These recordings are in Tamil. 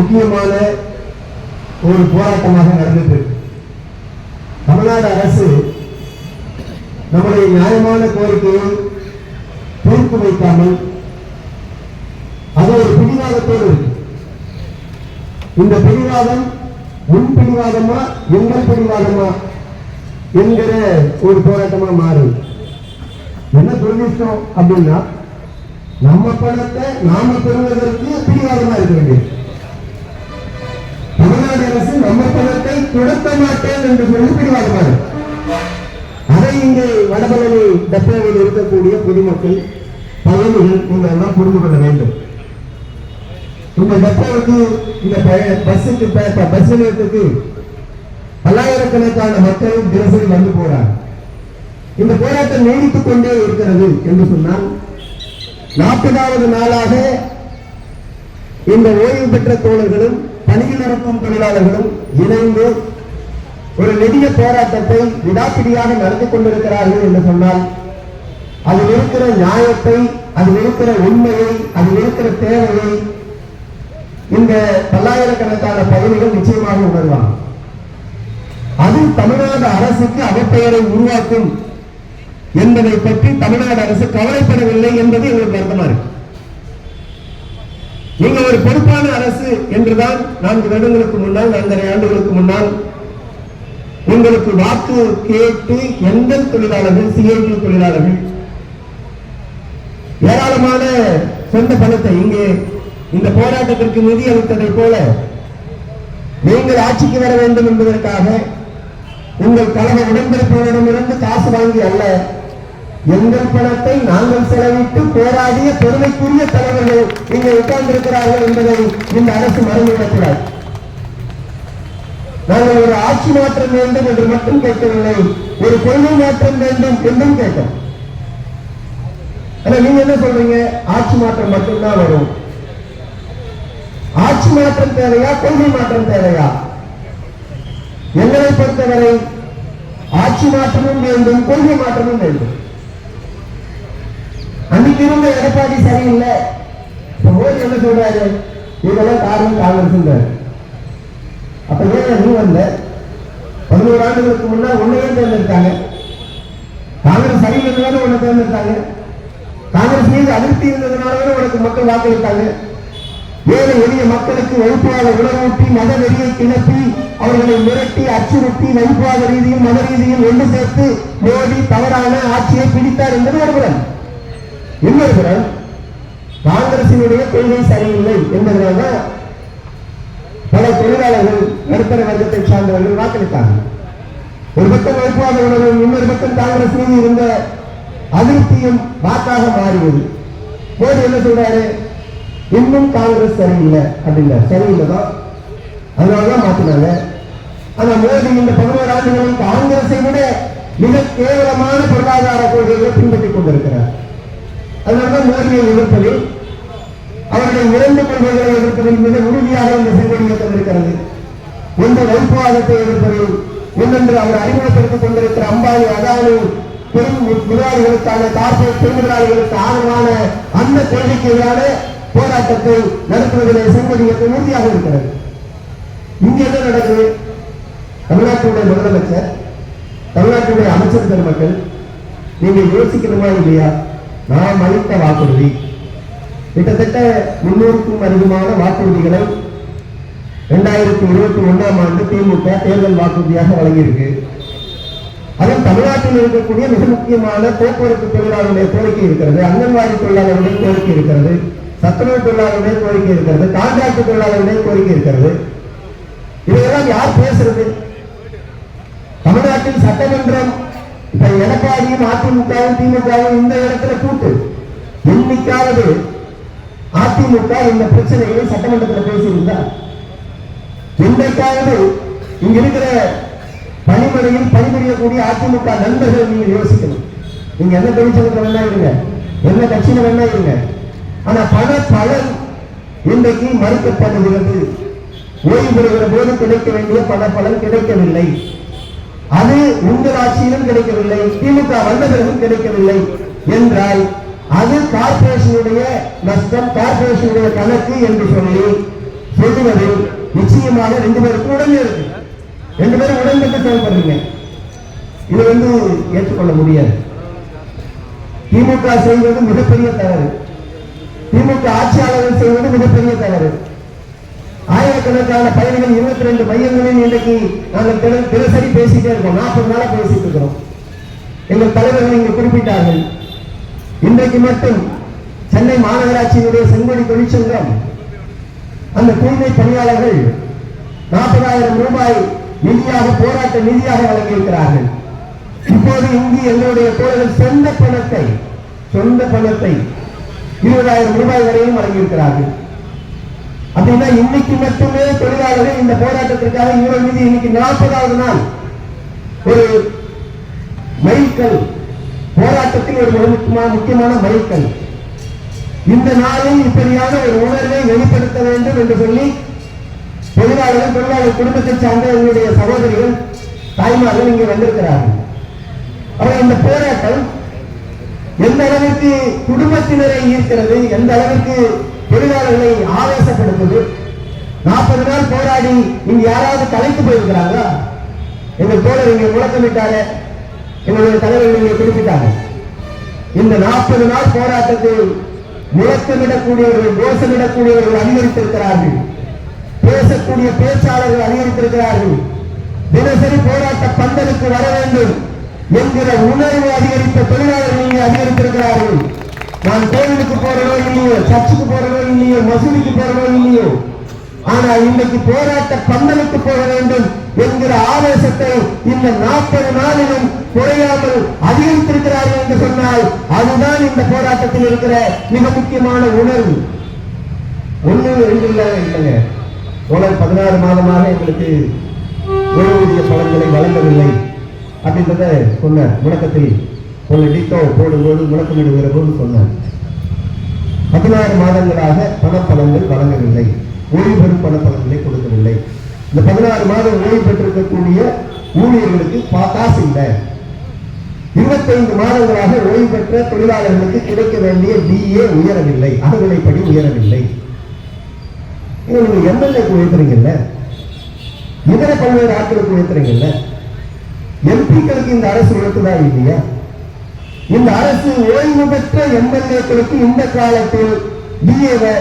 முக்கியமான ஒரு போராட்டமாக நடந்தது. தமிழ்நாடு அரசு நம்முடைய நியாயமான கோரிக்கையை தீர்ப்பு வைக்காமல் அது ஒரு பிடிவாதத்தோடு இருக்கு. இந்த பிடிவாதம் உன் பிடிவாதமா எங்கள் பிடிவாதமா என்கிற ஒரு போராட்டமா மாறும். என்ன துரதிஷ்டம் அப்படின்னா, நம்ம பணத்தை நாம பெறுவதற்கு பிடிவாதமா இருக்க வேண்டியது. தமிழ்நாடு அரசு நம்ம பணத்தை கொடுக்க மாட்டேன் என்று சொல்லி பிடிவாதமா இருக்கு. அதை இங்கே வடபழனி டெப்போவில் இருக்கக்கூடிய பொதுமக்கள் பயணிகள் நீங்கள் எல்லாம் புரிந்து கொள்ள வேண்டும். இந்த டெப்போவுக்கு இந்த பஸ் நிலையத்துக்கு பல்லாயிரக்கணக்கான மக்கள் தினசரி வந்து போறாங்க. இந்த போராட்டம் நீடித்துக் கொண்டே இருக்கிறது என்று சொன்னால் 40வது நாளாக இந்த ஓய்வு பெற்ற தோழர்களும் பணியில் இருக்கும் தொழிலாளர்களும் இணைந்து ஒரு நெடிய போராட்டத்தை விடாப்பிடியாக நடத்தி கொண்டிருக்கிறார்கள் என்று சொன்னால் அதில் இருக்கிற நியாயத்தை, அதில் இருக்கிற உண்மையை, அதில் இருக்கிற தேவையை இந்த பல்லாயிரக்கணக்கான பயணிகள் நிச்சயமாக உணர்வாங்க. அது தமிழ்நாடு அரசுக்கு அவப்பெயரை உருவாக்கும் என்பதை பற்றி தமிழ்நாடு அரசு கவலைப்படவில்லை என்பது எங்களுக்கு வருத்தமா இருக்கு. நீங்க ஒரு பொறுப்பான அரசு என்றுதான் 4 வருடங்களுக்கு முன்னால் 4.5 ஆண்டுகளுக்கு முன்னால் உங்களுக்கு வாக்கு கேட்டு எந்த தொழிலாளர்கள் சிஐடி தொழிலாளர்கள் ஏராளமான சொந்த பணத்தை இங்கே இந்த போராட்டத்திற்கு நிதி அளித்ததை போல நீங்கள் ஆட்சிக்கு வர வேண்டும் என்பதற்காக உங்கள் கழக உடன்பிறப்பினரிடமிருந்து காசு வாங்கி அல்ல, எங்கள் பணத்தை நாங்கள் செலவிட்டு போராடிய பெருமைக்குரிய தலைவர்கள் இங்கே உட்கார்ந்திருக்கிறார்கள் என்பதை இந்த அரசு மறந்துவிடக்கூடாது. நாங்கள் ஒரு ஆட்சி மாற்றம் வேண்டும் என்று மட்டும் கேட்கவில்லை, ஒரு கொள்கை மாற்றம் வேண்டும் என்றும் கேட்டோம். நீங்க என்ன சொல்றீங்க? ஆட்சி மாற்றம் மட்டும்தான் வரும். ஆட்சி மாற்றம் தேவையா, கொள்கை மாற்றம் தேவையா? எங்களை பொறுத்தவரை ஆட்சி மாற்றமும் வேண்டும், கொள்கை மாற்றமும் வேண்டும். அன்னைக்கு இருந்த எடப்பாடி சரியில்லை, மோடி என்ன சொல்றாரு? இதெல்லாம் காரணம் காங்கிரஸ். அப்ப ஏன் நீ வந்த 11 ஆண்டுகளுக்கு முன்னால் உன்னையே தேர்ந்தெடுத்தாங்க. காங்கிரஸ் சரியில்லைன்னு உன்னை தேர்ந்தெடுத்தாங்க. காங்கிரஸ் மீது அதிருப்தி இருந்ததுனால உனக்கு மக்கள் வாக்களித்தாங்க. ஏழை எளிய மக்களுக்கு வகுப்பாத உணவூட்டி மத வெறியை கிளப்பி அவர்களை மிரட்டி அச்சுறுத்தி வகுப்பாத ரீதியில் மத ரீதியில் ஒன்று சேர்த்து மோடி தவறான ஆட்சியை பிடித்தார் என்பது ஒரு புறம். இன்னொரு புறம் காங்கிரசினுடைய கொள்கை சரியில்லை என்பதனால்தான் பல தொழிலாளர்கள் நடுத்தர வர்க்கத்தை சார்ந்தவர்கள் வாக்களித்தாங்க. ஒரு பக்கம் வகுப்பாத உணர்வும் இன்னொரு பக்கம் காங்கிரஸ் மீது இருந்த அதிருப்தியும் வாக்காக மாறியது. மோடி என்ன சொல்றாரு? இன்னும் காங்கிரஸ் சரியில்லை அப்படின்னா சரியில்லைதான், அதனாலதான் மாத்தினாங்க. ஆனா மோடி இந்த 11 ஆண்டுகளில் காங்கிரஸை விட மிக கேவலமான பொருளாதார கொள்கைகளை பின்பற்றிக் கொண்டிருக்கிறார். அதனால்தான் மோடியை எதிர்ப்பதில், அவருடைய 2 கொள்கைகளை எதிர்ப்பதில் மிக உறுதியாக இந்த செங்கோடி இயக்கம் இருக்கிறது. ஒன்று வகுப்புவாதத்தை எதிர்ப்பதில், இன்னொன்று அவர் அறிமுகப்படுத்திக் கொண்டிருக்கிற அம்பானி அதானி பெரும் முதலாளிகளுக்கான கார்பரேட் பெருமுதலாளிகளுக்கு ஆதரவான அந்த கொள்கைக்கு எதிரான போராட்டத்தை நடத்துவதிலே செங்கோடி இயக்கம் உறுதியாக இருக்கிறது. இங்க என்ன நடக்குது? தமிழ்நாட்டுடைய முதலமைச்சர், தமிழ்நாட்டுடைய அமைச்சர் பெருமக்கள், நீங்க யோசிக்கணுமா இல்லையா? நாம் அளித்த வாக்குறுதி கிட்டத்தட்ட 300க்கும் அதிகமான வாக்குறுதிகளை 2021ஆம் ஆண்டு திமுக தேர்தல் வாக்குறுதியாக வழங்கியிருக்கு. அதில் தமிழ்நாட்டில் இருக்கக்கூடிய மிக முக்கியமான போக்குவரத்து தொழிலாளருடைய கோரிக்கை இருக்கிறது, அங்கன்வாடி தொழிலாளருடைய கோரிக்கை இருக்கிறது, சத்துணவு தொழிலாளருடைய கோரிக்கை இருக்கிறது, கான்ட்ராக்ட் தொழிலாளருடைய கோரிக்கை இருக்கிறது. இதையெல்லாம் யார் பேசுறது? தமிழ்நாட்டில் சட்டமன்றம் இப்ப எடப்பாடியும் அதிமுகவும் திமுகவும் இந்த இடத்துல கூட்டு என்னைக்காவது அதிமுக இந்த பிரச்சனைகளை சட்டமன்றத்தில் பேசியிருந்தா? என்றைக்காவது இங்க இருக்கிற பணிமனையில் பணிபுரியக்கூடிய அதிமுக நண்பர்கள் நீங்க யோசிக்கணும். நீங்க என்ன தொழிற்சங்கத்தில் வேணா இருங்க, என்ன கட்சியில வேணா இருங்க, ஆனா பண பலன் இன்றைக்கு மறுக்கப்படுகிறது. ஓய்வு பெறுகிற போது கிடைக்க வேண்டிய பண பலன் கிடைக்கவில்லை. அது உங்கள் ஆட்சியிலும் கிடைக்கவில்லை, திமுக வந்த பிறகும் கிடைக்கவில்லை என்றால் அது கார்பரேஷனுடைய நஷ்டம், கார்பரேஷனுடைய கணக்கு என்று சொல்லி சொல்லுவதில் நிச்சயமாக 2 பேருக்கு உடனே இருக்கு. 2 பேரும் உடன்பட்டு செயல்படுறீங்க. இது ஏற்றுக்கொள்ள முடியாது. திமுக செய்வது மிகப்பெரிய தவறு. திமுக ஆட்சியாளர்கள் செய்வது மிகப்பெரிய தவறு. ஆயிரக்கணக்கான பயணிகள் 22 மையங்களில் இன்றைக்கு நாங்கள் தினசரி பேசிட்டே இருக்கோம். 40 நாளா பேசிட்டு இருக்கிறோம். எங்கள் தலைவர்கள் இங்கு குறிப்பிட்டார்கள். இன்றைக்கு மட்டும் சென்னை மாநகராட்சியினுடைய செங்கொடி தொழிற்சங்கம் அந்த தூய்மை பணியாளர்கள் 40,000 ரூபாய் நிதியாக போராட்ட நிதியாக வழங்கியிருக்கிறார்கள். இப்போது இங்கு எங்களுடைய தோழர்கள் சொந்த பணத்தை 20,000 ரூபாய் வரையும் வழங்கியிருக்கிறார்கள். அப்படின்னா இன்னைக்கு மட்டுமே தொழிலாளர்கள் இந்த போராட்டத்திற்காக இவ்வளவு நிதி, இன்னைக்கு 40வது நாள், ஒரு மைல்கல் போராட்டத்தில் ஒரு முக்கியமான மைல்கல். இந்த நாளில் இப்படியான ஒரு உணர்வை வெளிப்படுத்த வேண்டும் என்று சொல்லி தொழிலாளர் குடும்பத்தை சார்ந்த எங்களுடைய சகோதரிகள் தாய்மார்கள் இங்கே வந்திருக்கிறார்கள். அவர் இந்த போராட்டம் எந்த அளவிற்கு குடும்பத்தினரை ஈர்க்கிறது, எந்த அளவிற்கு தொழிலாளர்களை ஆவேசப்படுத்துது. 40 நாள் போராடி இங்க யாராவது கலைத்து போயிருக்கிறாங்களா? எங்கள் தோழர் இங்கே முழக்கமிட்டாரு, எங்களுடைய தலைவர்கள் இங்கே குறிப்பிட்டாங்க. இந்த 40 நாள் போராட்டத்தில் முழக்கமிடக்கூடியவர்கள், கோஷமிடக்கூடியவர்கள் அதிகரித்திருக்கிறார்கள். பேசக்கூடிய பேச்சாளர்கள் அதிகரித்திருக்கிறார்கள். தினசரி போராட்ட பந்தலுக்கு வர வேண்டும் என்கிற உணர்வு அதிகரித்த தொழிலாளர்கள் இங்கே அதிகரித்திருக்கிறார்கள். நான் கோவிலுக்கு போறதோ இல்லையோ, சர்ச்சுக்கு போறதோ இல்லையோ, மசூதிக்கு போறதோ இல்லையோ, ஆனா இன்றைக்கு போராட்ட பந்தலுக்கு போக வேண்டும் என்கிற ஆவேசத்தை இந்த 40 நாளிலும் குறையாமல் அதிகரித்திருக்கிறார்கள் என்று சொன்னால் அதுதான் இந்த போராட்டத்தில் இருக்கிற மிக முக்கியமான உணர்வு. 1-2 இல்லைங்க, 16 மாதமாக எங்களுக்கு ஓய்வூதிய பலன்களை வழங்கவில்லை அப்படின்றத சொன்னார். முழக்கத்தில் டிட்டோ போடும்போது முழக்கமிடுகிற போது சொன்னார். 16 மாதங்களாக பணப்பலன்கள் வழங்கவில்லை, ஓய்வு பெறும் பணப்பலன்களை கொடுக்கவில்லை. இந்த 16 மாதம் ஓய்வு பெற்றிருக்கக்கூடிய ஊழியர்களுக்கு காசு இல்லை. 25 மாதங்களாக ஓய்வு பெற்ற தொழிலாளர்களுக்கு கிடைக்க வேண்டிய டிஏ உயரவில்லை, அகவிலைப்படி உயரவில்லை. நீங்க எம்எல்ஏக்கு உயர்த்துறீங்கல்ல, இதர பல்வேறு ஆட்களுக்கு உயர்த்துறீங்கல்ல, எம்பிக்களுக்கு இந்த அரசு உயர்த்துதா இல்லையா? இந்த அரசு ஓய்வு பெற்ற எம்எல்ஏக்களுக்கு இந்த காலத்தில் டிஏவை,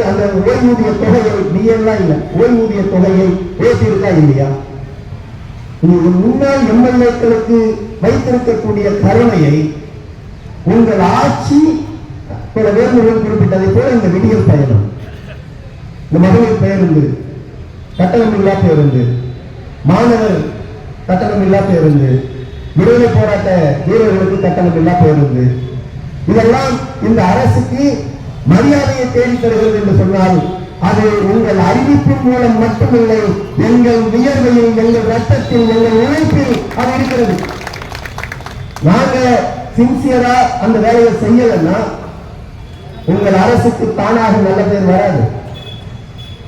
அந்த ஓய்வூதிய தொகையை, டிஏலாம் இல்ல, ஓய்வூதிய தொகையை பேசியிருக்கா இல்லையா? முன்னாள் எம்எல்ஏக்களுக்கு வைத்திருக்கக்கூடிய கருணையை உங்கள் ஆட்சி வேறுமுறையில் குறிப்பிட்டதை போல இந்த விடியல் பயணம், இந்த மகளிர் பேருந்து, கட்டணமில்லா பேருந்து, மாணவர் கட்டணமில்லா பேருந்து, விடுதலை போராட்ட வீரர்களுக்கு கட்டணமில்லா பேருந்து, இதெல்லாம் இந்த அரசுக்கு மரியாதையை தேடி தருகிறது என்று சொன்னால் அது உங்கள் அறிவிப்பின் மூலம் மட்டுமில்லை, எங்கள் வியர்வையில், எங்கள் ரத்தத்தில், எங்கள் உழைப்பில் அது இருக்கிறது. நாங்க சின்சியரா அந்த வேலையை செய்யலன்னா உங்கள் அரசுக்கு தானாக நல்ல பெயர் வராது.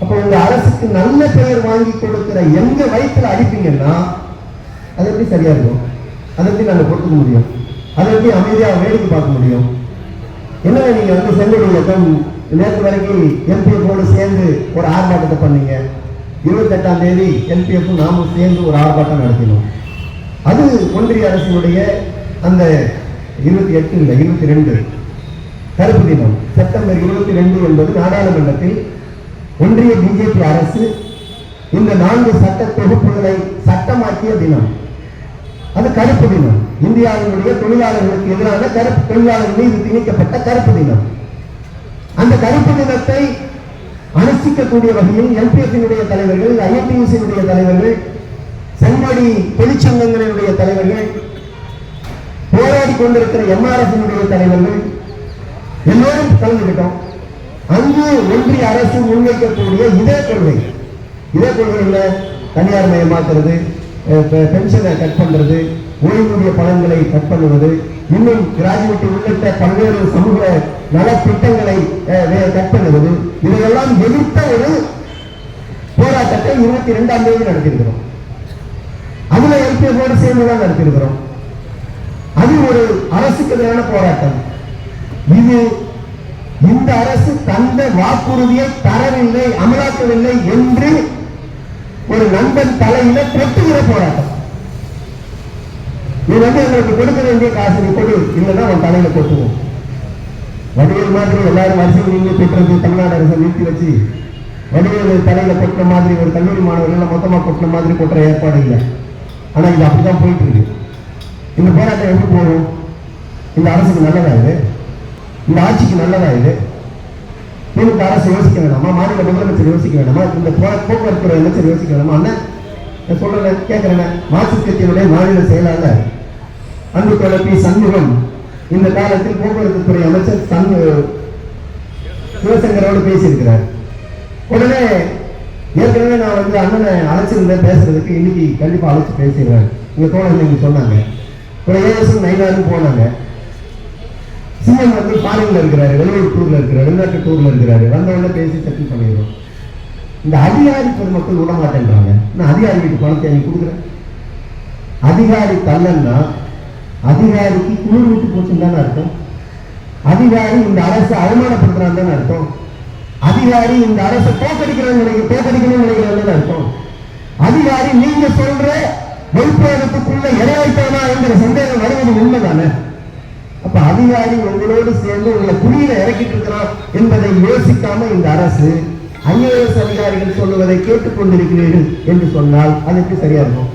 அப்ப உங்க அரசுக்கு நல்ல பெயர் வாங்கி கொடுக்கிற எங்க வயிற்றுல அடிப்பீங்கன்னா அது எப்படி சரியா இருக்கும்? அதை எப்படி நாங்க பொறுத்துக்க முடியும்? அதை எப்படி அமைதியாக வேடிக்கை பார்க்க முடியும்? என்ன நீங்க செங்கோடு இயக்கம் நேற்று வரைக்கும் எம்பிஎஃப் சேர்ந்து ஒரு ஆர்ப்பாட்டத்தை பண்ணீங்க. 28ஆம் தேதி எம்பிஎஃப் நாமும் சேர்ந்து ஒரு ஆர்ப்பாட்டம் நடத்தினோம். அது ஒன்றிய அரசினுடைய அந்த 28 இல்லை 22 கருப்பு தினம், செப்டம்பர் 22 என்பது நாடாளுமன்றத்தில் ஒன்றிய பிஜேபி அரசு இந்த 4 சட்ட தொகுப்புகளை சட்டமாக்கிய தினம். அது கருப்பு தினம், இந்தியாவினுடைய தொழிலாளர்களுக்கு எதிரான கருப்பு, தொழிலாளர்கள் மீது திணிக்கப்பட்ட கருப்பு தினம். அந்த கருப்பு தினத்தை அனுஷ்டிக்கக்கூடிய வகையில் எம்பிஎஃபினுடைய தலைவர்கள், ஐஎன்டியூசியினுடைய தலைவர்கள், செங்கோடி தொழிற்சங்கங்களினுடைய தலைவர்கள், போராடி கொண்டிருக்கிற எம்ஆர்எஃபினுடைய தலைவர்கள் எல்லோரும் கலந்துகிட்டோம். அங்கு ஒன்றிய அரசு முன்வைக்கக்கூடிய இதே கொள்கை என்ன? தனியார் மயமாக்குறது, பென்ஷனை கட் பண்றது, ஓய்வூதிய பலன்களை கட் பண்ணுவது, இன்னும் கிராஜுவேட்டி உள்ளிட்ட பல்வேறு சமூக நலத்திட்டங்களை கட் பண்ணுவது, இதையெல்லாம் எதிர்த்த ஒரு போராட்டத்தை 22ஆம் தேதி நடத்தியிருக்கிறோம். அதுல எம்பிஎஃபோடு சேர்ந்துதான் நடத்தியிருக்கிறோம். அது ஒரு அரசுக்கு எதிரான போராட்டம். இது இந்த அரசு தந்த வாக்குறுதியை தரவில்லை, அமலாக்கவில்லை என்று ஒரு நண்பன் தலையில கொட்டுகிற போராட்டம். நீ எங்களுக்கு கொடுக்க வேண்டிய காசு நீ கொடு, இல்லைன்னா அவன் தலையில கொட்டுவோம். வடிவேல் மாதிரி எல்லாரும் வரிசையில் நீங்க கொட்டுறது தமிழ்நாடு அரசை நிறுத்தி வச்சு வடிவேல் தலையில கொட்டுற மாதிரி ஒரு கல்லூரி மாணவர்கள் மொத்தமா கொட்டுற மாதிரி கொட்டுற ஏற்பாடு இல்லை. ஆனா இது அப்படிதான் போயிட்டு இருக்கு. இந்த போராட்டம் எப்படி போகும்? இந்த அரசுக்கு நல்லதா இது? இந்த ஆட்சிக்கு நல்லதா இது? திமுக அரசு யோசிக்க வேண்டாமா? மாநில முதலமைச்சர் யோசிக்க வேண்டாமா? இந்த போக்குவரத்து அமைச்சர் யோசிக்க வேண்டாமா? அண்ணன் சொல்றேன், கேட்கிறேன். மார்க்சிஸ்ட் கட்சியினுடைய மாநில செயலாளர் அன்பு தோழர் பி. சண்முகம் இந்த காலத்தில் போக்குவரத்து துறை அமைச்சர் சிவசங்கரோடு பேசியிருக்கிறார். உடனே ஏற்கனவே நான் அண்ணனை அழைச்சிருந்தேன் பேசுறதுக்கு, இன்னைக்கு கண்டிப்பா அழைச்சு பேசிடுறேன். எங்க தோழர்கள் நீங்க சொன்னாங்க. ஒரு ஏஎஸ்எம் நைனாரும் போனாங்க. சிஎம் ஃபாரின்ல இருக்கிறாரு, வெளியூர் டூர்ல இருக்கிறாரு, வெளிநாட்டு டூர்ல இருக்கிறாரு. வந்தவொடனே பேசி செட்டில் பண்ணிடுவோம். இந்த அதிகாரி பொதுமக்கள் விட மாட்டேன்றாங்க. நான் அதிகாரி வீட்டு பணத்தை நீ கொடுக்குறேன். அதிகாரி தள்ளன்னா அதிகாரிக்கு குளிர் விட்டு போச்சுன்னு தானே அர்த்தம். அதிகாரி இந்த அரசு அவமானப்படுத்துறான்னு தானே அர்த்தம். அதிகாரி இந்த அரசை தோக்கடிக்கணும்னு நினைக்கிறான்னு அர்த்தம். அதிகாரி நீங்க சொல்ற வெளிப்பேரத்துக்குள்ள இறையாய்த்தானா என்கிற சந்தேகம் வருவது உண்மைதானே? அப்ப அதிகாரி உங்களோடு சேர்ந்து உங்களை குழியில இறக்கிட்டு இருக்கிறான் என்பதை யோசிக்காம இந்த அரசு ஐஏஎஸ் அதிகாரிகள் சொல்லுவதை கேட்டுக்கொண்டிருக்கிறீர்கள் என்று சொன்னால் அதுக்கு சரியா இருக்கும்.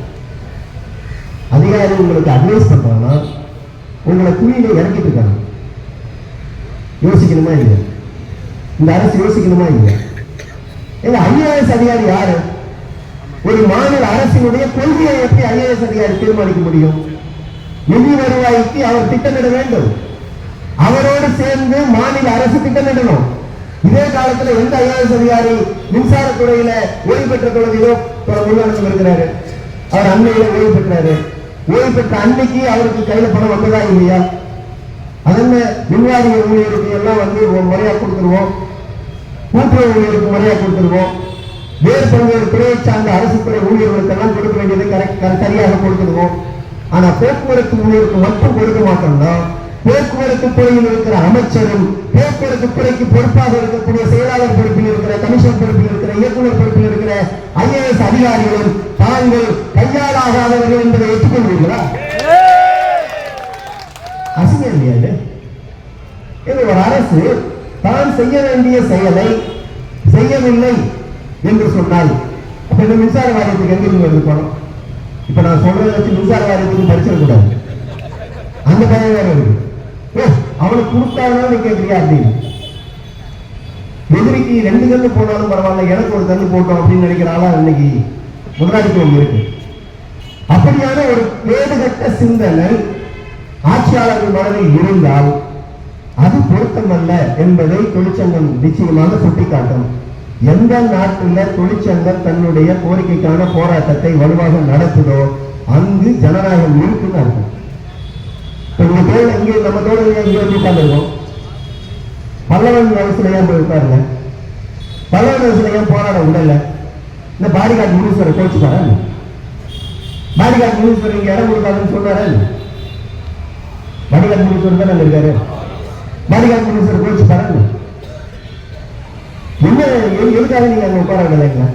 அதிகாரி உங்களுக்கு அட்வைஸ் பண்றானா உங்களை குழியில இறக்கிட்டு இருக்காங்க. யோசிக்கணுமா இல்லையா? இந்த அரசு யோசிக்கணுமா இல்லையா? எங்க ஐஏஎஸ் அதிகாரி யாரு? ஒரு மாநில அரசினுடைய கொள்கையை எப்படி ஐஏஎஸ் அதிகாரி தீர்மானிக்க முடியும்? நிதி வருவாய்க்கு அவர் திட்டமிட வேண்டும். அவரோடு சேர்ந்து மாநில அரசு திட்டமிடணும். இதே காலத்துல எந்த ஐஏஎஸ் அதிகாரி மின்சாரத்துறையில ஓய்வு பெற்ற தொழிலோ முன்னெடுத்து இருக்கிறாரு? அவர் அண்மையில ஓய்வு பெற்றாரு. ஓய்வு பெற்ற அன்னைக்கு அவருக்கு கையில பணம் வந்ததா இல்லையா? அதென்ன மின்வாரிய ஊழியருக்கு எல்லாம் முறையா கொடுத்துருவோம், கூட்டுறவு ஊழியருக்கு முறையா கொடுத்துருவோம், வேறு பல்வேறு துறையை சார்ந்த அரசு துறை ஊழியர்களுக்கு எல்லாம் கொடுக்க வேண்டியதை சரியாக கொடுத்துருவோம். ஆனா போக்குவரத்து ஊழியருக்கு மட்டும் கொடுக்க மாட்டோம்னா போக்குவரத்து துறையில் இருக்கிற அமைச்சரும் போக்குவரத்து துறைக்கு பொறுப்பாக இருக்கக்கூடிய செயலாளர் பொறுப்பில் இருக்கிற கமிஷன் பொறுப்பில் இருக்கிற இயக்குநர் பொறுப்பில் இருக்கிற ஐஏஎஸ் அதிகாரிகளும் தாங்கள் கையாளாகாதவர்கள் என்பதை ஏற்றுக்கொள்வீர்களா? அசிங்கம் இல்லையா? ஒரு அரசு தான் செய்ய வேண்டிய செயலை செய்யவில்லை என்று சொன்னால் அப்ப இந்த மின்சார வாரியத்துக்கு எங்கிருந்து வந்து போனோம்? இப்ப நான் சொல்றதை வச்சு மின்சார வாரியத்துக்கு படிச்சிடக்கூடாது. அந்த பயம் வேற இருக்கு. அவனுக்கு கொடுத்தாலும் நீ கேட்கறியா அப்படின்னு. எதிரிக்கு 2 கல்லு போனாலும் பரவாயில்ல, எனக்கு ஒரு கல்லு போட்டோம் அப்படின்னு நினைக்கிறாளா இன்னைக்கு முதலாளித்துவம் இருக்கு. அப்படியான ஒரு கேடுகட்ட சிந்தனை ஆட்சியாளர்கள் மனதில் இருந்தால் அது பொருத்தமல்ல என்பதை தொழிற்சங்கம் நிச்சயமாக சுட்டிக்காட்டும். எந்த நாட்டில் தொழிற்சங்கம் தன்னுடைய கோரிக்கைக்கான போராட்டத்தை வலுவாக நடத்துதோ அங்கு ஜனநாயகம் இருக்குன்னு அர்த்தம். இங்கே நம்ம தோழர்கள் இங்கே வந்து உட்கார்ந்துருக்கோம். பல்லவன் வயசுல ஏன் போய் உட்காருங்க? பல்லவன் வயசுல ஏன் போராட விடல? இந்த பாடிகார்டு முனீஸ்வரர் கோச்சு பாரு. பாடிகார்டு முனீஸ்வரர் இங்க இடம் கொடுக்காதுன்னு சொன்னாரு. பாடிகார்டு முனீஸ்வரர் தான் அங்க இருக்காரு. பாடிகார்டு முனீஸ்வரர் கோச்சு பாரு. என்ன எதுக்காக நீங்க அங்க உட்கார விடலைங்களா?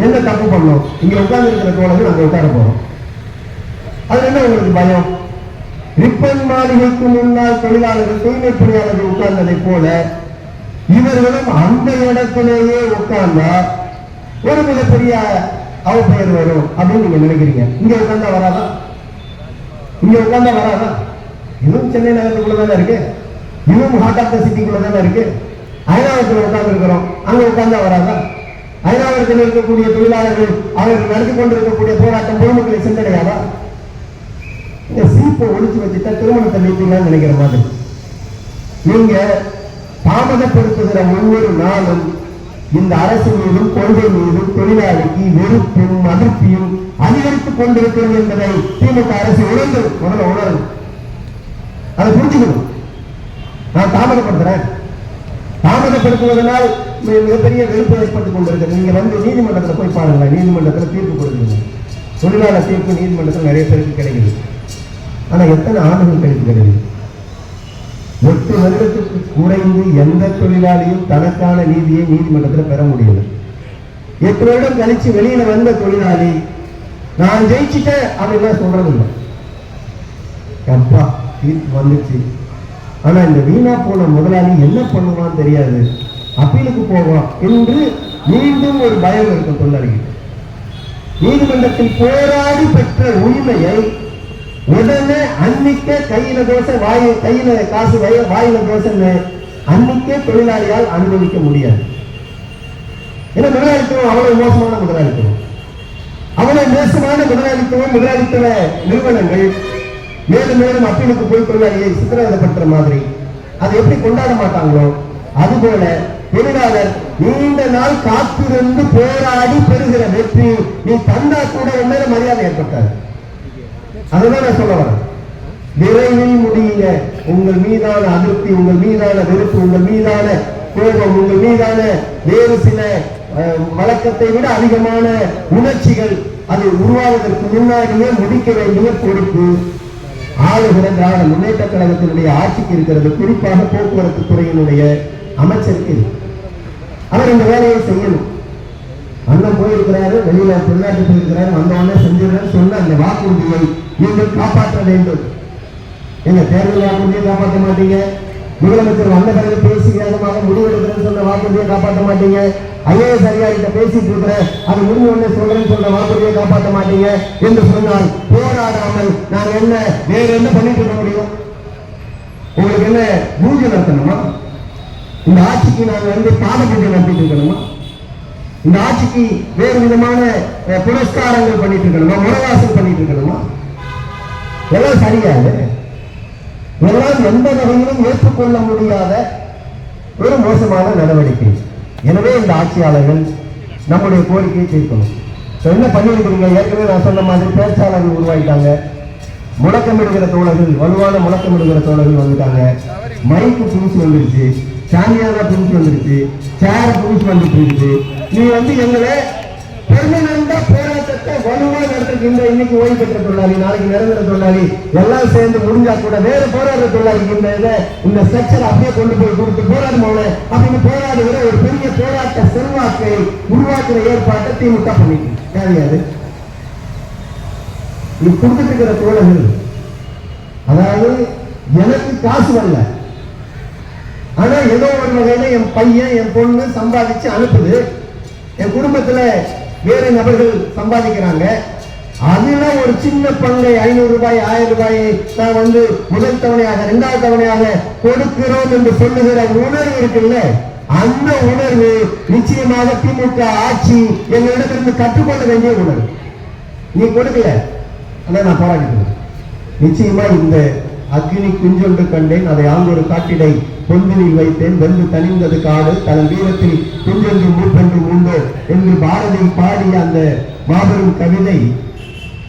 என்ன தப்பு பண்ணோம்? இங்க உட்கார்ந்து இருக்கிற தோழர்கள் அங்க உட்கார போறோம். அது என்ன உங்களுக்கு பயம்? ரிப்பன் மாளிகைக்கு முன்னால் தொழிலாளர்கள் தூய்மை பணியாளர்கள் உட்கார்ந்ததை போல இவர்களும் அந்த இடத்திலேயே உட்கார்ந்தா ஒரு மிகப்பெரிய அவப்பெயர் வரும் அப்படின்னு நீங்க நினைக்கிறீங்க. இங்க உட்கார்ந்தா வராதா? இங்க உட்கார்ந்தா வராதா? இதுவும் சென்னை நகரத்துக்குள்ளதானே இருக்கு, இதுவும் ஹார்ட் ஆஃப் த சிட்டிக்குள்ளதானே இருக்கு. ஐநாவரத்தில் உட்கார்ந்து இருக்கிறோம், அங்க உட்கார்ந்தா வராதா? ஐநாவரத்தில் இருக்கக்கூடிய தொழிலாளர்கள் அவர்கள் நடத்தி கொண்டிருக்கக்கூடிய போராட்டம் பொதுமக்களை சென்றடையாதா? இந்த சீப்பை ஒழிச்சு வச்சுட்டா திருமணத்தை நீட்டீங்கன்னு நினைக்கிற மாதிரி நீங்க தாமதப்படுத்துகிற ஒவ்வொரு நாளும் இந்த அரசு மீதும் கொள்கை மீதும் தொழிலாளிக்கு வெறுப்பும் அதிருப்தியும் அதிகரித்துக் கொண்டிருக்கிறது என்பதை திமுக அரசு உணரும். அதை புரிஞ்சுக்கணும். நான் தாமதப்படுத்துறேன், தாமதப்படுத்துவதனால் மிகப்பெரிய வெறுப்பு ஏற்பட்டுக் கொண்டிருக்கிறது. நீங்க நீதிமன்றத்தில் போய் பாருங்களேன், நீதிமன்றத்தில் தீர்ப்பு கொடுக்குறீங்க. தொழிலாளர் தீர்ப்பு நீதிமன்றத்தில் நிறைய பேருக்கு கிடைக்குது. ஆனா எத்தனை ஆண்டுகள் கழித்து கிடைக்குது? 8 வருடத்துக்கு குறைந்து எந்த தொழிலாளியும் தனக்கான நீதியை நீதிமன்றத்தில் பெற முடியல. 8 வருடம் கழிச்சு வெளியில வந்த தொழிலாளி நான் ஜெயிச்சுட்டேன் அப்படின்னா சொல்றது இல்லை. அப்பா தீர்ப்பு வந்துச்சு. ஆனா இந்த வீணா போன முதலாளி என்ன பண்ணுவான்னு தெரியாது, அப்பீலுக்கு போவான் என்று மீண்டும் ஒரு பயம் இருக்கும் தொழிலாளிகிட்ட. நீதிமன்றத்தில் போராடி பெற்ற உரிமையை உடனே அன்னிக்கே கையில தோசை கையில காசு வாயில தோசைன்னு அன்னிக்கே தொழிலாளியால் அனுபவிக்க முடியாது. ஏன்னா முதலாளித்துவம் அவ்வளவு மோசமான முதலாளித்துவம், அவ்வளவு மோசமான முதலாளித்துவ நிறுவனங்கள் மேலும் மேலும் அப்பீலுக்கு போய் தொழிலாளியை சித்திரவதைப்படுத்துற மாதிரி அதை எப்படி கொண்டாட மாட்டாங்களோ அதுபோல தொழிலாளர் நீண்ட நாள் காத்திருந்து போராடி பெறுகிற வெற்றி நீ தந்தா கூட என்ன மரியாதை ஏற்பட்டாரு. அதுதான் நான் சொல்ல வரேன். விரைவில் முடியுங்க. உங்கள் மீதான அதிருப்தி, உங்கள் மீதான வெறுப்பு, உங்கள் மீதான கோபம், உங்கள் மீதான வேறு சில வழக்கத்தை விட அதிகமான உணர்ச்சிகள் அது உருவாவதற்கு முன்னாடியே முடிக்க வேண்டிய பொறுப்பு ஆளுகிற திராவிட முன்னேற்ற கழகத்தினுடைய ஆட்சிக்கு இருக்கிறது. குறிப்பாக போக்குவரத்து துறையினுடைய அமைச்சருக்கு அவர் இந்த வேலையை செய்யணும். அண்ணன் போயிருக்கிறாரு, வெளியில வெளிநாட்டு போயிருக்கிறாரு, வந்தவொடனே செஞ்சிடறேன்னு சொன்ன அந்த வாக்குறுதியை நீங்கள் காப்பாற்ற வேண்டும். எங்க தேர்தல் வாக்குறுதியை காப்பாற்ற மாட்டீங்க. முதலமைச்சர் வந்த பிறகு பேசி வேகமாக முடிவெடுக்கிறேன்னு சொன்ன வாக்குறுதியை காப்பாற்ற மாட்டீங்க. ஐஏஎஸ் அதிகாரிகிட்ட பேசிட்டு இருக்கிற அது முடிஞ்ச உடனே சொல்றேன்னு சொன்ன வாக்குறுதியை காப்பாற்ற மாட்டீங்க என்று சொன்னால் போராடாமல் நாங்க என்ன வேற என்ன பண்ணிட்டு இருக்க முடியும்? உங்களுக்கு என்ன பூஜை நடத்தணுமா? இந்த ஆட்சிக்கு நாங்க பாத பூஜை நடத்திட்டு இருக்கணுமா? இந்த ஆட்சிக்கு வேறு விதமான புரஸ்காரங்கள் பண்ணிட்டு இருக்கணுமா? முறவாசல் பண்ணிட்டு இருக்கணுமா? எல்லாம் சரியாது. எல்லாம் எந்த வகையிலும் ஏற்றுக்கொள்ள முடியாத ஒரு மோசமான நடவடிக்கை. எனவே இந்த ஆட்சியாளர்கள் நம்முடைய கோரிக்கையை தீர்க்கணும். என்ன பண்ணிருக்கிறீங்க? ஏற்கனவே நான் சொன்ன மாதிரி பேச்சாளர்கள் உருவாயிட்டாங்க, முழக்கமிடுகிற தோழர்கள், வலுவான முழக்கமிடுகிற தோழர்கள் வந்துட்டாங்க, மைக்கு புதுசு வந்துருச்சு, சாமியானா புதுசு வந்துருச்சு, சேர் புதுசு வந்துட்டு இருக்குது. நீ எங்களை பெர்மனண்டா போராட்டத்தை வலுவா நடத்துகின்ற இன்னைக்கு ஓய்வு பெற்ற தொழிலாளி, நாளைக்கு நிரந்தர தொழிலாளி எல்லாம் சேர்ந்து முடிஞ்சா கூட வேறு போராடுற தொழிலாளிக்கு இந்த ஸ்ட்ரக்சர் அப்படியே கொண்டு போய் கொடுத்து போராடுமோல அப்படின்னு போராடுகிற ஒரு பெரிய போராட்ட செல்வாக்கை உருவாக்குற ஏற்பாட்டை திமுக பண்ணிட்டு தேவையாது. நீ கொடுத்துட்டு இருக்கிற தோழர்கள், அதாவது எனக்கு காசு வரல, ஆனா ஏதோ ஒரு வகையில என் பையன் என் பொண்ணு சம்பாதிச்சு அனுப்புது, என் குடும்பத்துல வேறு நபர்கள் சம்பாதிக்கிறாங்க, அதுல ஒரு சின்ன பங்கை 500 ரூபாய் 1000 ரூபாயை நான் முதல் தவணையாக 2வது தவணையாக கொடுக்கிறோம் என்று சொல்லுகிற உணர்வு இருக்குல்ல, அந்த உணர்வு நிச்சயமாக திமுக ஆட்சி எங்களிடத்திலிருந்து கற்றுக்கொள்ள வேண்டிய உணர்வு. நீ கொடுக்கல, ஆனா நான் போராடிக்கிறேன். நிச்சயமா இந்த அக்னி குஞ்சொன்று கண்டேன், அதை ஆங்கொரு காட்டிடை பொந்தினில் வைத்தேன், வென்று தனிந்தது காடு, தன் வீரத்தில் குஞ்சொன்று மூப்பென்று உண்டோ என்று பாரதி பாடிய அந்த மாபெரும் கவிதை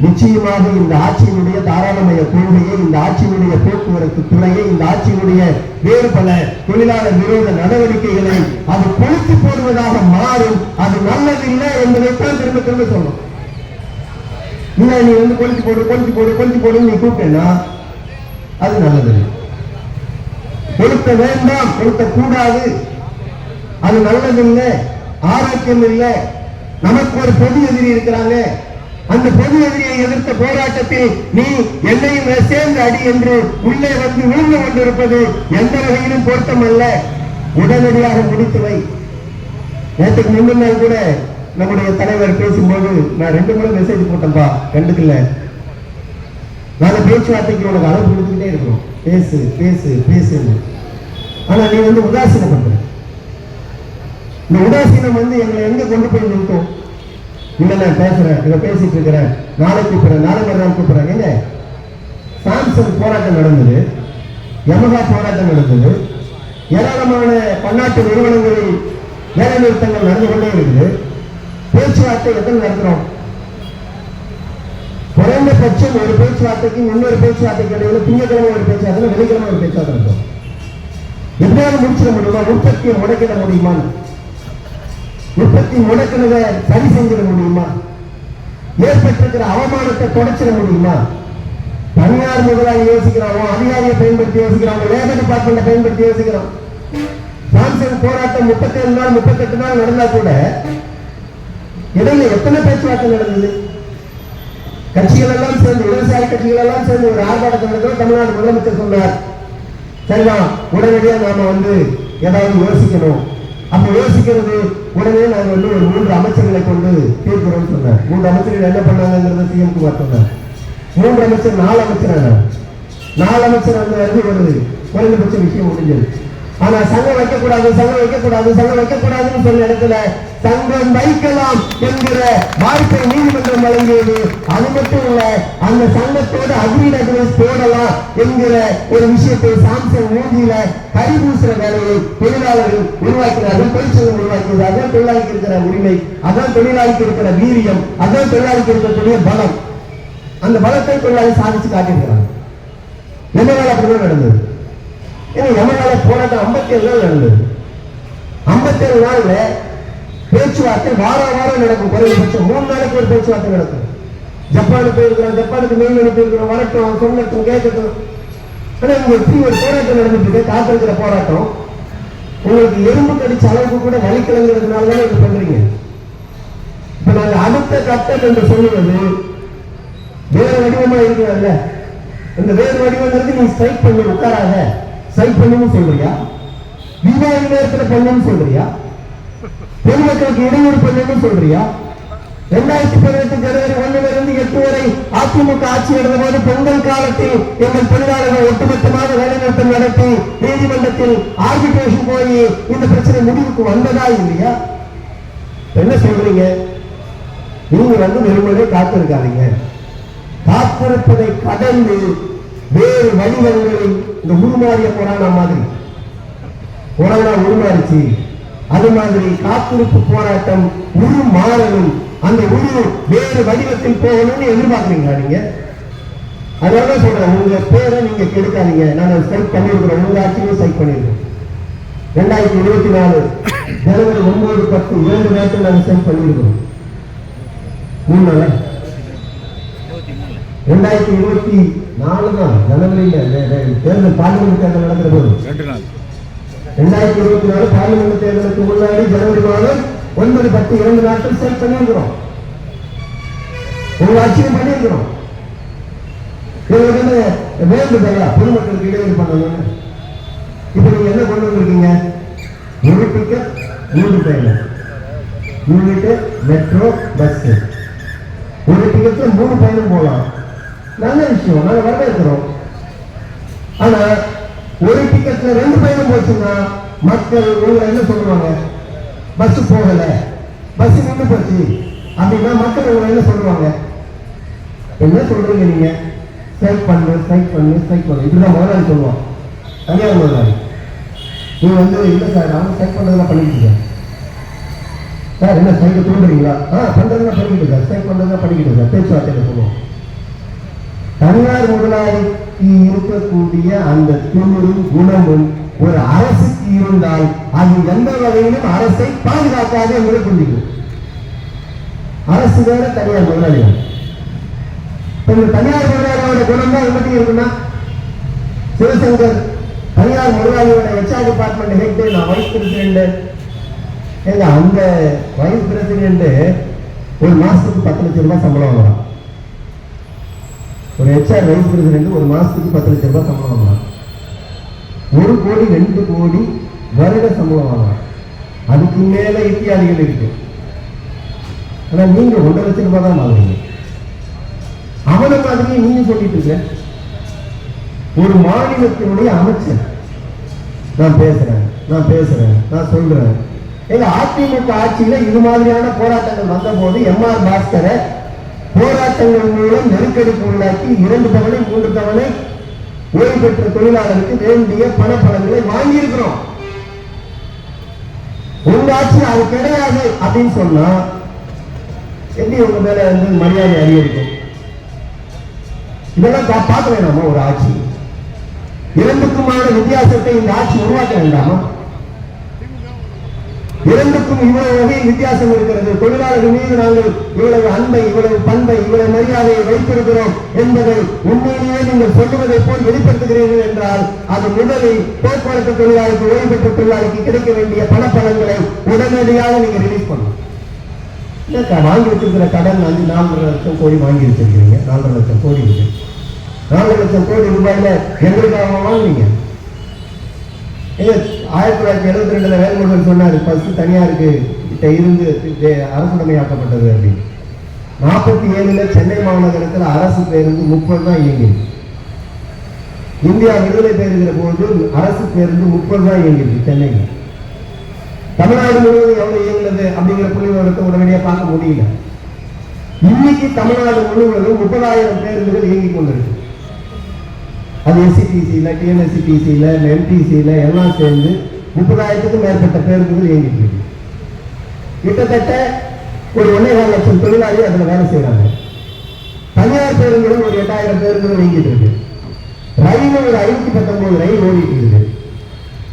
நிச்சயமாக இந்த ஆட்சியினுடைய தாராளமய கொள்கையை, இந்த ஆட்சியினுடைய போக்குவரத்து துறையை, இந்த ஆட்சியினுடைய வேறு பல தொழிலாளர் விரோத நடவடிக்கைகளை அது கொளுத்து போடுவதாக மாறும். அது நல்லதில்லை என்பதைத்தான் திரும்ப திரும்ப சொல்லணும். இல்ல நீ கொளுத்து போடு நீ கூப்பிட்டேன்னா அது நல்லதில்லை. கொளுத்த வேண்டாம், கொளுத்த கூடாது, அது நல்லதில்லை, ஆரோக்கியம் இல்லை. நமக்கு ஒரு பொது எதிரி இருக்கிறாங்க, அந்த பொது எதிரியை எதிர்த்த போராட்டத்தில் நீ என்னையும் சேர்ந்து அடி என்று உள்ளே விழுந்து கொண்டிருப்பது எந்த வகையிலும் பொருத்தம் அல்ல. உடனடியாக முடித்து வை. நேற்றுக்கு முன்னாள் கூட நம்முடைய தலைவர் பேசும்போது நான் 2 முறை மெசேஜ் போட்டேன்பா, கண்டுக்கல. நாங்க பேச்சுவார்த்தைக்கு உனக்கு அளவு கொடுத்துக்கிட்டே இருக்கிறோம், பேசு பேசு பேசுன்னு. ஆனா நீ உதாசீனம் பண்ற. இந்த உதாசீனம் எங்களை எங்க கொண்டு போய் நிறுத்தும்? இல்ல நான் பேசுறேன், இதை பேசிட்டு இருக்கிறேன், நாளை கூப்பிடுறேன், நாளை மறுநாள் கூப்பிடுறேன். ஏங்க சாம்சங் போராட்டம் நடந்தது, யமகா போராட்டம் நடந்தது, ஏராளமான பன்னாட்டு நிறுவனங்களில் வேலை நிறுத்தங்கள் நடந்து கொண்டே இருக்குது. பேச்சுவார்த்தை எத்தனை நடத்துறோம்? குறைந்தபட்சம் ஒரு பேச்சுவார்த்தைக்கு இன்னொரு பேச்சுவார்த்தைக்கு இடையில திங்கக்கிழமை ஒரு பேச்சுவார்த்தை, வெள்ளிக்கிழமை ஒரு பேச்சுவார்த்தை நடத்தும். எப்படியாவது முடிச்சிட முடியுமா? உற்பத்தியை முடக்கிட முடியுமா? உற்பத்தி முடக்கினதை சரி செஞ்சிட முடியுமா? ஏற்பட்டிருக்கிற அவமானத்தை தொடச்சிட முடியுமா? தனியார் முதலாளி யோசிக்கிறாங்க, அதிகாரியை பயன்படுத்தி யோசிக்கிறாங்க, லேபர் டிபார்ட்மெண்ட்டை பயன்படுத்தி யோசிக்கிறோம். சாம்சங் போராட்டம் 37 நாள் 38 நாள் நடந்தா கூட இடையில எத்தனை பேச்சுவார்த்தை நடந்தது? கட்சிகள் எல்லாம் சேர்ந்து, விவசாய கட்சிகள் எல்லாம் சேர்ந்து ஒரு ஆர்ப்பாட்டத்தை நடந்தோம். தமிழ்நாடு முதலமைச்சர் சொன்னார், சரிதான், உடனடியா நாம ஏதாவது யோசிக்கணும். அப்ப யோசிக்கிறது உடனே நாங்க ஒரு 3 அமைச்சர்களை கொண்டு தீர்க்கிறோம் சொன்னார். 3 அமைச்சர்கள் என்ன பண்ணாங்கிறத சிஎம் குமார் சொன்னார். 3 அமைச்சர் 4 அமைச்சர் 4 அமைச்சர் வருது, குறைந்தபட்ச விஷயம் முடிஞ்சது. ஆனா சங்கம் வைக்கக்கூடாது, சங்கம் வைக்கக்கூடாது, சங்கம் வைக்கக்கூடாதுன்னு சொன்ன இடத்துல சங்கம் வைக்கலாம் என்கிற வாய்ப்பை நீதிமன்றம் வழங்கியது. அது மட்டும் இல்ல, அந்த சங்கத்தோடு அக்ரீட் அக்ரிமெண்ட் போடலாம் என்கிற ஒரு விஷயத்தை சாம்சங் மூஞ்சியில கரிபூசுற வேலையை தொழிலாளர்கள் உருவாக்கினார்கள். தொழிற்சங்கம் உருவாக்கியது. அதான் தொழிலாளிக்கு இருக்கிற உரிமை, அதான் தொழிலாளிக்கு இருக்கிற வீரியம், அதான் தொழிலாளிக்கு இருக்கக்கூடிய பலம். அந்த பலத்தை தொழிலாளி சாதிச்சு காட்டியிருக்கிறாங்க. எம்எல்ஏ அப்படிதான் நடந்தது. எம்எல்ஏ போராட்டம் 57 நாள் நடந்தது. 57 நாள்ல பேச்சுவார்த்தை வாரம் நடக்கும். குறைந்தபட்சம் 3 நாளைக்கு ஒரு பேச்சுவார்த்தை நடக்கும். ஜப்பானுக்கு போயிருக்கிறோம், ஜப்பானுக்கு மெயில் அனுப்பியிருக்கிறோம், வரட்டும், சொல்லட்டும், கேட்கட்டும். ஆனா இங்க எப்படி ஒரு போராட்டம் நடந்துட்டு இருக்கு, காத்திருக்கிற போராட்டம். உங்களுக்கு எறும்பு கடிச்ச அளவுக்கு கூட வலிக்கலங்கிறதுனாலதான் இது பண்றீங்க. இப்ப நாங்க அடுத்த கட்டம் என்று சொல்லுவது வேறு வடிவமா இருக்கிறாங்க. இந்த வேறு வடிவங்கிறது நீ ஸ்ட்ரைக் பண்ணி உட்காராத, ஸ்ட்ரைக் பண்ணுன்னு சொல்றியா? தீபாவளி நேரத்தில் பண்ணுன்னு சொல்றியா? பொதுமக்களுக்கு இடையூறு பண்ணுன்னு சொல்றியா? 2018 ஜனவரி 1 8 வரை அதிமுக ஆட்சி நடந்த போது பொங்கல் காலத்தில் எங்கள் தொழிலாளர்கள் ஒட்டுமொத்தமாக வேலைநிறுத்தம் நடத்தி நீதிமன்றத்தில் ஆர்பிட்ரேஷன் போய் இந்த பிரச்சனை முடிவுக்கு வந்ததா இல்லையா? என்ன சொல்றீங்க? நீங்க வெறுமனே காத்திருக்காதீங்க. காத்திருப்பதை கடந்து வேறு வடிவங்களில் இந்த உருமாறிய கொரோனா மாதிரி கொரோனா உருமாறிச்சு. அது மாதிரி காத்திருப்பு போராட்டம் உருமாறணும். அந்த உரு வேறு வடிவத்தில் போகணும்னு எதிர்பார்க்கிறீங்களா நீங்க? அதனால சொல்றேன், உங்க பேரை நீங்க கெடுக்காதீங்க. நாங்கள் ஸ்ட்ரைக் பண்ணிருக்கிறோம், உங்க ஆட்சியும் ஸ்ட்ரைக் பண்ணிருக்கோம். 2024 ஜனவரி 9, 10 2 நேரத்தில் நாங்கள் ஸ்ட்ரைக் பண்ணிருக்கிறோம். 2024 தான் ஜனவரியில தேர்தல், பார்லிமெண்ட் தேர்தல் நடக்கிற போது 2024 பார்லிமெண்ட் தேர்தலுக்கு முன்னாடி ஜனவரி மாதம் 9, 10 2 நாட்கள் ஸ்ட்ரைக் பண்ணியிருக்கிறோம். உங்க ஆட்சியும் பண்ணியிருக்கிறோம். எங்களுக்கு வேண்டுதலா பொதுமக்களுக்கு இடைவெளி பண்ணணும். இப்ப நீங்க என்ன கொண்டு வந்திருக்கீங்க? ஒரு டிக்கெட் 3 பயணம், யூனிட் மெட்ரோ பஸ், ஒரு டிக்கெட்ல 3 பயணம் போகலாம். நல்ல விஷயம், நாங்க வரவேற்கிறோம். ஆனா ஒரு டிக்கெட்ல 2 பயணம் போச்சுன்னா மக்கள் உங்களை என்ன சொல்லுவாங்க? பஸ் போகல, பஸ் நின்று போச்சு அப்படின்னா மக்கள் உங்களை என்ன சொல்லுவாங்க? என்ன சொல்றீங்க நீங்க? ஸ்ட்ரைக் பண்ணு, ஸ்ட்ரைக் பண்ணு, ஸ்ட்ரைக் பண்ணு, இப்படிதான் முதலாளி சொல்லுவான். தனியார் முதலாளி நீங்க இல்ல சார், அவங்க ஸ்ட்ரைக் பண்றதெல்லாம் பண்ணிக்கிட்டு சார், என்ன ஸ்ட்ரைக் தூண்டுறீங்களா? பண்றதுலாம் பண்ணிக்கிட்டு சார், ஸ்ட்ரைக் பண்றதுலாம் பண்ணிக்கிட்டு சார், பேச்சுவார்த்தையில சொல்லுவோம். தனியார் முதலாளிக்கு இருக்கக்கூடிய அந்த துணிவும் குணமும் ஒரு அரசுக்கு இருந்தால் அது எந்த வகையிலும் அரசை பாதுகாக்காத என்பதை புரிஞ்சுக்கும். அரசு வேற, தனியார் முதலாளி. தனியார் முதலாளியோட குணம் தான் எப்படி இருக்குன்னா, சிவசங்கர் தனியார் முதலாளியோட HR டிபார்ட்மெண்ட் ஹெட், நான் வைஸ் பிரசிடென்ட். ஏங்க அந்த வைஸ் பிரசிடென்ட் ஒரு மாசத்துக்கு 10 லட்சம் ரூபாய் சம்பளம் வாங்கலாம். ஒரு HR வைஸ் பிரசிடென்ட் ஒரு மாசத்துக்கு 10 லட்சம் ரூபாய் சம்பளம் வாங்கலாம். 1 கோடி 2 கோடி வருட சம்பளம் வாங்கலாம். அதுக்கு மேல இத்தியாதிகள் இருக்கு. ஆனா நீங்க 1.5 லட்சம் ரூபாய் தான் வாங்குறீங்க. அவனை மாதிரி நீங்க சொல்லிட்டு இருக்க ஒரு மாநிலத்தினுடைய அமைச்சர், நான் பேசுறேன், நான் சொல்றேன். எங்க அதிமுக ஆட்சியில இது மாதிரியான போராட்டங்கள் வந்த போது MR பாஸ்கரை போராட்டங்கள் மூலம் நெருக்கடிக்கு உள்ளாக்கி 2 தவணை 3 தவணை ஓய்வு பெற்ற தொழிலாளருக்கு வேண்டிய பணப்பணங்களை வாங்கியிருக்கிறோம். உங்க ஆட்சி அது கிடையாது அப்படின்னு சொன்னா எப்படி உங்க மேல மரியாதை அதிகரிக்கும்? இதெல்லாம் பார்க்க வேண்டாமா? ஒரு ஆட்சி 2க்குமான வித்தியாசத்தை இந்த ஆட்சி உருவாக்க வேண்டாமா? இரண்டுக்கும் இவ்வளவு வகை வித்தியாசம் இருக்கிறது. தொழிலாளர்கள் மீது நாங்கள் இவ்வளவு அன்பை, இவ்வளவு பண்பை, இவ்வளவு மரியாதையை வைத்திருக்கிறோம் என்பதை உண்மையிலேயே நீங்கள் சொல்லுவதை போல் வெளிப்படுத்துகிறீர்கள் என்றால் அது முதலில் போக்குவரத்து தொழிலாளருக்கு, ஓய்வு பெற்ற தொழிலாளருக்கு கிடைக்க வேண்டிய பணப்பணங்களை உடனடியாக நீங்க ரிலீஸ் பண்ணணும். வாங்கி வச்சிருக்கிற கடன் 4.5 லட்சம் கோடி வாங்கி வச்சிருக்கீங்க. 4.5 லட்சம் கோடி இருக்கு. 4 லட்சம் கோடி ரூபாயில எங்களுக்காக வாங்குவீங்க. 1972 வேல்முருகன் சொன்னாரு, பஸ் தனியாருக்கு கிட்ட இருந்து அரசுடைமையாக்கப்பட்டது அப்படின்னு. 47 சென்னை மாநகரத்தில் அரசு பேருந்து 30 தான் இயங்கிது. இந்தியா விடுதலை பெறுகிற போது அரசு பேருந்து 30 தான் இயங்கிது சென்னைக்கு. தமிழ்நாடு முழுவதும் எவ்வளவு இயங்குறது அப்படிங்கிற புள்ளிவிவரத்தை உடனடியாக பார்க்க முடியல. இன்னைக்கு தமிழ்நாடு முழுவதும் 30,000 பேருந்துகள் இயங்கிக் கொண்டிருக்கு. அது எஸ்சிடிசியில, டிஎன்எஸ்சிடிசியில, எம்டிசியில எல்லாம் சேர்ந்து 30,000க்கும் மேற்பட்ட பேருந்துகள் இயங்கிட்டு இருக்கு. கிட்டத்தட்ட ஒரு 1.25 லட்சம் தொழிலாளி அதுல வேலை செய்யறாங்க. தனியார் பேருந்துகள் ஒரு 8,000 பேருந்துகள் இயங்கிட்டு இருக்கு. ரயில் ஒரு 519 ரயில் ஓடிட்டு இருக்கு.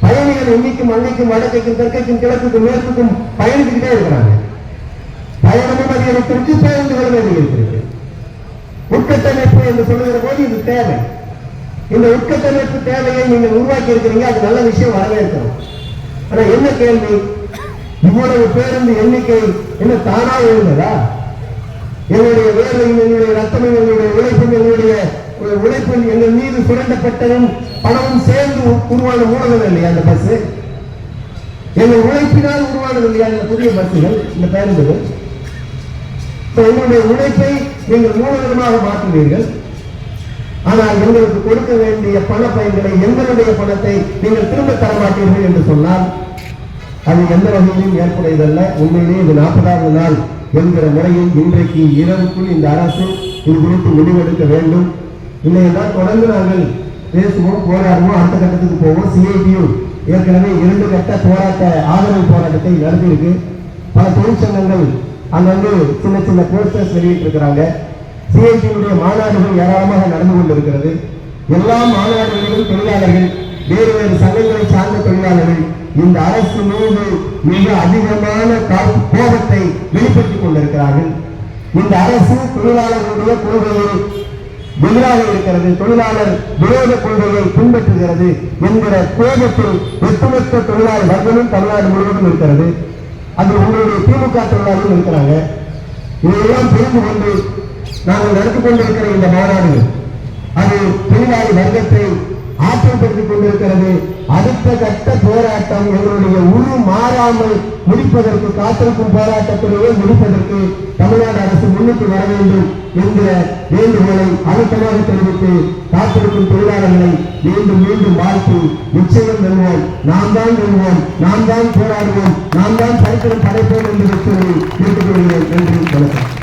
பயணிகள் இன்னைக்கும் அன்னைக்கும் வடக்கைக்கும் தெற்கைக்கும் கிழக்குக்கும் மேற்குக்கும் பயணிச்சுக்கிட்டே இருக்கிறாங்க. பயணமும் அதிகரித்திருக்கு, பேருந்துகளும் அதிகரித்திருக்கு. உட்கட்டமைப்பு என்று சொல்லுகிற போது இது தேவை. இந்த உட்கட்டமைப்பு தேவையை நீங்கள் உருவாக்கி இருக்கிறீங்க, அது நல்ல விஷயம், வரவேற்கிறோம். ஆனா என்ன கேள்வி, இவ்வளவு பேருந்து எண்ணிக்கை என்ன தானா எழுந்ததா? எங்களுடைய வேலையும், எங்களுடைய ரத்தமும், எங்களுடைய உழைப்பும், எங்களுடைய உழைப்பில் எங்கள் மீது சுரண்டப்பட்டதும் பணமும் சேர்ந்து உருவான மூலதனம் இல்லையா அந்த பஸ்? எங்கள் உழைப்பினால் உருவானது இல்லையா இந்த புதிய பஸ்ஸுகள், இந்த பேருந்துகள்? எங்களுடைய உழைப்பை நீங்கள் மூலதனமாக மாற்றுவீர்கள். ஆனால் எங்களுக்கு கொடுக்க வேண்டிய பண பயன்களை, எங்களுடைய பணத்தை நீங்கள் திரும்ப தர மாட்டீர்கள் என்று சொன்னால் அது எந்த வகையிலும் ஏற்புடையதல்ல. உண்மையிலேயே இது 40வது நாள் என்கிற முறையில் இன்றைக்கு இரவுக்குள் இந்த அரசு இது குறித்து முடிவெடுக்க வேண்டும். இல்லையென்றால் தொடர்ந்து நாங்கள் பேசுவோம், போராடுவோம், அடுத்த கட்டத்துக்கு போவோம். சிஐடியு ஏற்கனவே 2 கட்ட போராட்ட ஆதரவு போராட்டத்தை நடத்தியிருக்கு. பல தொழிற்சங்கங்கள் அங்கங்கு சின்ன சின்ன போஸ்டர்ஸ் வெளியிட்டு இருக்கிறாங்க. சிஐடியுடைய மாநாடுகள் ஏராளமாக நடந்து கொண்டிருக்கிறது. எல்லா மாநாடுகளிலும் தொழிலாளர்கள், வேறு வேறு சங்கங்களை சார்ந்த தொழிலாளர்கள் இந்த அரசு மீது மிக அதிகமான கோபத்தை வெளிப்படுத்திக் கொண்டிருக்கிறார்கள். இந்த அரசு தொழிலாளர்களுடைய கொள்கையை எதிராக இருக்கிறது, தொழிலாளர் விரோத கொள்கையை பின்பற்றுகிறது என்கிற கோபத்தில் ஒட்டுமொத்த தொழிலாளர் வர்க்கமும் தமிழ்நாடு முழுவதும் இருக்கிறது. அது உங்களுடைய திமுக தொழிலாளர்கள் இருக்கிறாங்க. இதையெல்லாம் புரிந்து கொண்டு நாங்கள் நடத்தி கொண்டிருக்கிற இந்த மாநாடு அது தொழிலாளி வர்க்கத்தை ஆற்றல்படுத்திக் கொண்டிருக்கிறது. அடுத்த கட்ட போராட்டம் எங்களுடைய உரு மாறாமல் முடிப்பதற்கு, காத்திருக்கும் போராட்டத்திலேயே முடிப்பதற்கு தமிழ்நாடு அரசு முன்னுக்கு வர வேண்டும் என்கிற வேண்டுகோளை அழுத்தமாக தெரிவித்து காத்திருக்கும் தொழிலாளர்களை மீண்டும் மீண்டும் வாழ்த்து நிச்சயம் வெல்வோம், நாம் தான் வெல்வோம், நாம் தான் போராடுவோம், நாம் தான் சரித்திரம் படைப்போம் என்று சொல்லி கேட்டுக்கொள்கிறேன். நன்றி, வணக்கம்.